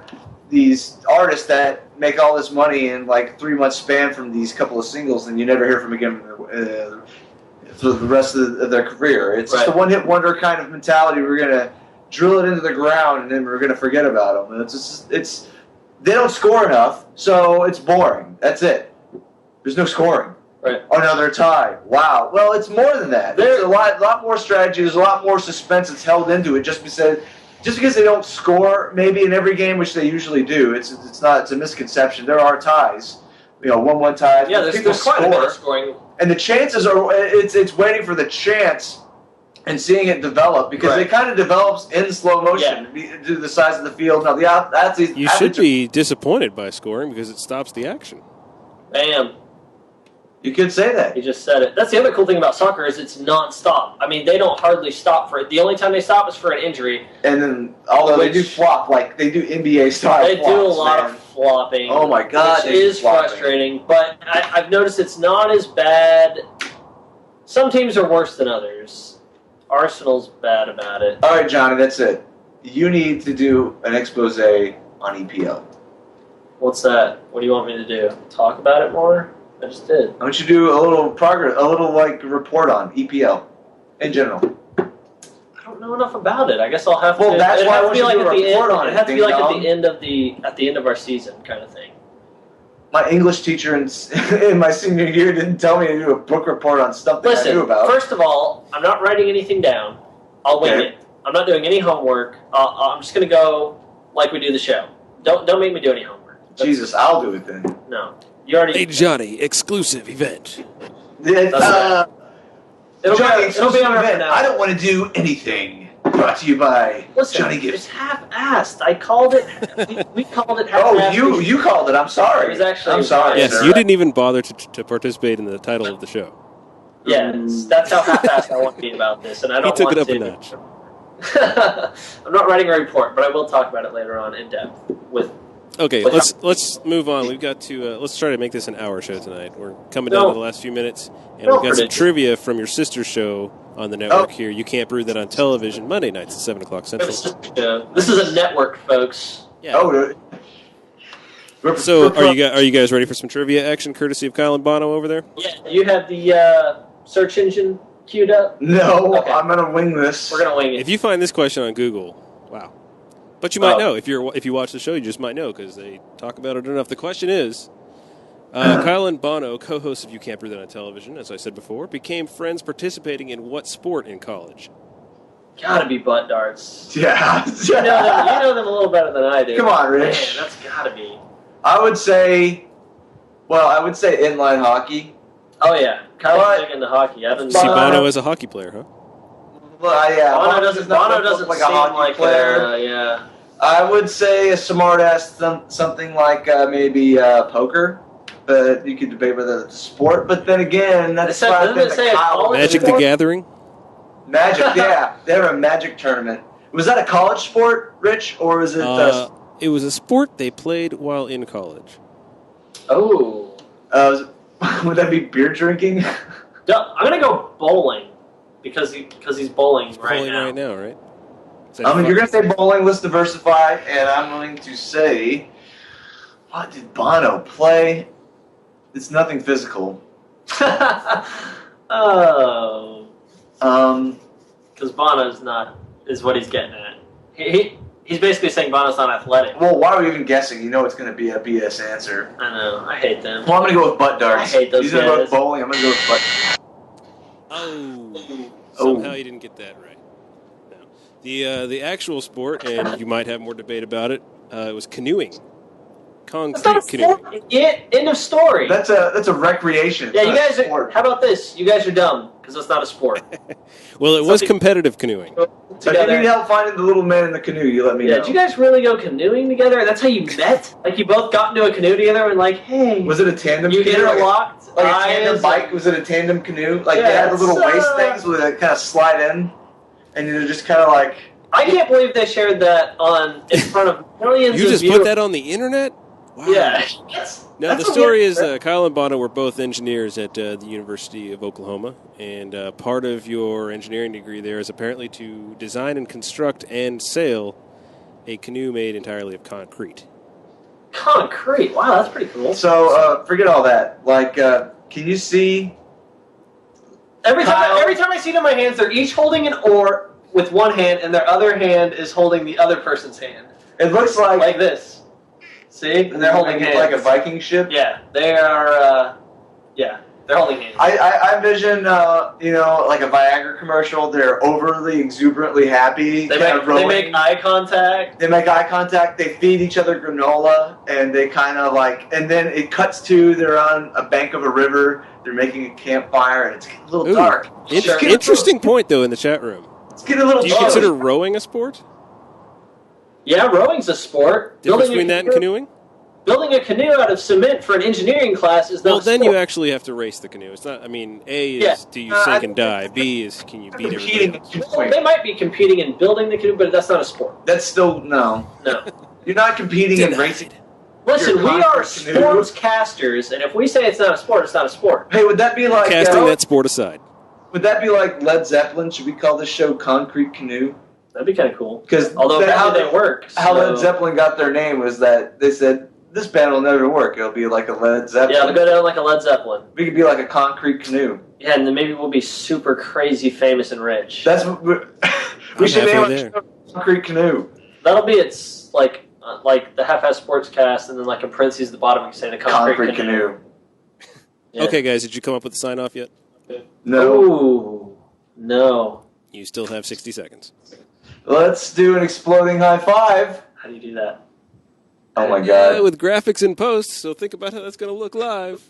A: these artists that make all this money in 3 months span from these couple of singles, and you never hear from them again for the rest of their career. It's just a one-hit wonder kind of mentality. We're going to drill it into the ground, and then we're going to forget about them. They don't score enough, so it's boring. That's it. There's no scoring.
B: Right.
A: Oh, no, they're tied. Wow. Well, it's more than that. There's a lot more strategy. There's a lot more suspense that's held into it. Just because they don't score, maybe in every game, which they usually do, it's a misconception. There are ties. 1-1 ties.
B: Yeah, there's quite a bit of scoring.
A: And the chances are, it's waiting for the chance and seeing it develop, because it kind of develops in slow motion due to the size of the field. Now, the athletes...
C: You should be disappointed by scoring because it stops the action.
B: Bam.
A: You could say that.
B: You just said it. That's the other cool thing about soccer is it's non-stop. I mean, they don't hardly stop for it. The only time they stop is for an injury.
A: And then, although they do flop, they do NBA style
B: They do a lot of flopping.
A: Oh, my God.
B: Which is frustrating. But I've noticed it's not as bad. Some teams are worse than others. Arsenal's bad about it.
A: All right, Johnny, that's it. You need to do an expose on EPL.
B: What's that? What do you want me to do? Talk about it more? I just did.
A: I want you to do a little report on EPL in general.
B: I don't know enough about it. I guess I'll have to.
A: Well, that's why I want you to do a report on it.
B: It has to be at the end of our season, kind of thing.
A: My English teacher in my senior year didn't tell me to do a book report on something I knew about.
B: First of all, I'm not writing anything down. I'll wing it. I'm not doing any homework. I'm just going to go like we do the show. Don't make me do any homework.
A: Jesus, I'll do it then.
B: No. You already...
C: Hey, Johnny, exclusive event.
B: It'll be on
A: event. I don't want to do anything. Brought to you by Johnny Gibbs.
B: It's half-assed. I called it... we called it half-assed.
A: Oh, you called it. I'm sorry.
B: It was actually...
A: I'm sorry,
C: Yes,
A: sir.
C: You didn't even bother to participate in the title of the show.
B: Yes, that's how half-assed I want to be about this, and I don't
C: He took
B: want
C: it up a notch.
B: I'm not writing a report, but I will talk about it later on in depth with...
C: Okay, let's move on. We've got to let's try to make this an hour show tonight. We're coming down to the last few minutes, and we've got some trivia from your sister's show on the network here. You Can't Brew That on Television, Monday nights at 7 o'clock Central.
B: This is a network, folks.
C: Yeah.
A: Oh,
C: so are you guys ready for some trivia action, courtesy of Kyle and Bono over there?
B: Yeah. You have the search engine queued up?
A: No,
B: okay.
A: I'm gonna wing this.
B: We're gonna wing it.
C: If you find this question on Google, wow. But you might know. If you watch the show, you just might know because they talk about it enough. The question is, Kyle and Bono, co-hosts of You Can't Brew That on Television, as I said before, became friends participating in what sport in college?
B: Gotta be butt darts.
A: Yeah.
B: You know them a little better than I do.
A: Come on, Rich.
B: Man, that's gotta be.
A: I would say inline hockey.
B: Oh, yeah. Kyle's big into hockey.
C: You see Bono as a hockey player, huh?
A: Well, yeah.
B: Bono doesn't
A: like a hockey player.
B: Yeah.
A: I would say a smart ass something like maybe poker, but you could debate whether it's a sport. But then again, that's
C: Magic the Gathering.
A: Magic, yeah, they have a Magic tournament. Was that a college sport, Rich, or was it?
C: It was a sport they played while in college.
B: Oh.
A: Would that be beer drinking?
B: I'm gonna go bowling. because he's bowling right
C: Bowling
B: now.
C: right now, right?
A: You're going to say bowling, let's diversify, and I'm going to say, what did Bono play? It's nothing physical.
B: Oh.
A: Because
B: Bono's not, is what he's getting at. He's basically saying Bono's not athletic.
A: Well, why are we even guessing? You know it's going to be a BS answer.
B: I know. I hate them.
A: Well, I'm going to go with butt darts.
B: I hate those
A: He's going to go
B: guys.
A: with bowling. I'm going to go with butt.
C: Somehow you didn't get that right. No. The actual sport, and you might have more debate about it, it was canoeing.
B: That's not a
C: Concrete canoeing.
B: sport. End of story.
A: That's a recreation.
B: Yeah,
A: It's
B: you
A: not a
B: guys are.
A: sport.
B: How about this? You guys are dumb because it's not a sport.
C: Well, it was competitive canoeing.
A: So if you need help finding the little man in the canoe, you let me know.
B: Did you guys really go canoeing together? That's how you met? Like you both got into a canoe together and like, hey.
A: Was it a tandem
B: You
A: canoe?
B: interlocked
A: Like a tandem
B: eyes
A: bike? Was it a tandem canoe? Like
B: Yeah,
A: they had the little
B: it's,
A: waist things where they kind of slide in, and you're just kind of like.
B: I can't believe they shared that in front of millions
C: You
B: of
C: just
B: viewers.
C: put that on the internet? Wow.
B: Yeah.
C: Now,
B: That's
C: the story
B: weird,
C: is Kyle and Bono were both engineers at the University of Oklahoma, and part of your engineering degree there is apparently to design and construct and sail a canoe made entirely of concrete.
B: Concrete. Wow, that's pretty cool.
A: So forget all that. Like, can you see?
B: Every
A: Kyle-
B: time I see it in my hands, they're each holding an oar with one hand, and their other hand is holding the other person's hand.
A: It looks like
B: this. See? And they're holding hands.
A: like a Viking ship.
B: Yeah, they are. They're holding hands.
A: I envision, like a Viagra commercial. They're overly exuberantly happy.
B: They
A: kind of
B: make
A: rowing.
B: eye contact.
A: They make eye contact. They feed each other granola, and they kind of like. And then it cuts to they're on a bank of a river. They're making a campfire, and it's getting a little dark.
C: Interesting point, though, in the chat room.
A: It's getting a little.
C: Do you
A: dark.
C: consider rowing a sport?
B: Yeah, rowing's a sport.
C: Difference between that and canoeing?
B: Building a canoe out of cement for an engineering class is not
C: Well,
B: a
C: then
B: sport.
C: you actually have to race the canoe. It's not. I mean, A is
B: Yeah.
C: do you sink and die? B is can you beat
A: competing.
C: everybody else?
B: Well, they might be competing in building the canoe, but that's not a sport.
A: That's still no.
B: No.
A: You're not competing in racing.
B: Listen,
A: You're
B: we are
A: concrete canoe.
B: sportscasters, and if we say it's not a sport, it's not a sport.
A: Hey, would that be like
C: Casting that sport aside.
A: Would that be like Led Zeppelin? Should we call this show Concrete Canoe?
B: That'd be kind of cool.
A: Because
B: Although
A: how
B: apparently they work.
A: How
B: so-
A: Led Zeppelin got their name was that they said this band will never work. It'll be like a Led Zeppelin.
B: Yeah, they'll go down like a Led Zeppelin.
A: We could be like a Concrete Canoe.
B: Yeah, and then maybe we'll be super crazy famous and rich.
A: That's what we should name
C: halfway
A: it Concrete Canoe.
B: That'll be its like the half-ass sportscast, and then like in parentheses at the bottom we can say the concrete canoe. Yeah.
C: Okay, guys, did you come up with the sign off yet?
A: No.
B: Ooh, no.
C: You still have 60 seconds.
A: Let's do an exploding high five.
B: How do you do that?
A: Oh my
C: Yeah,
A: god.
C: with graphics in post, so think about how that's going to look live.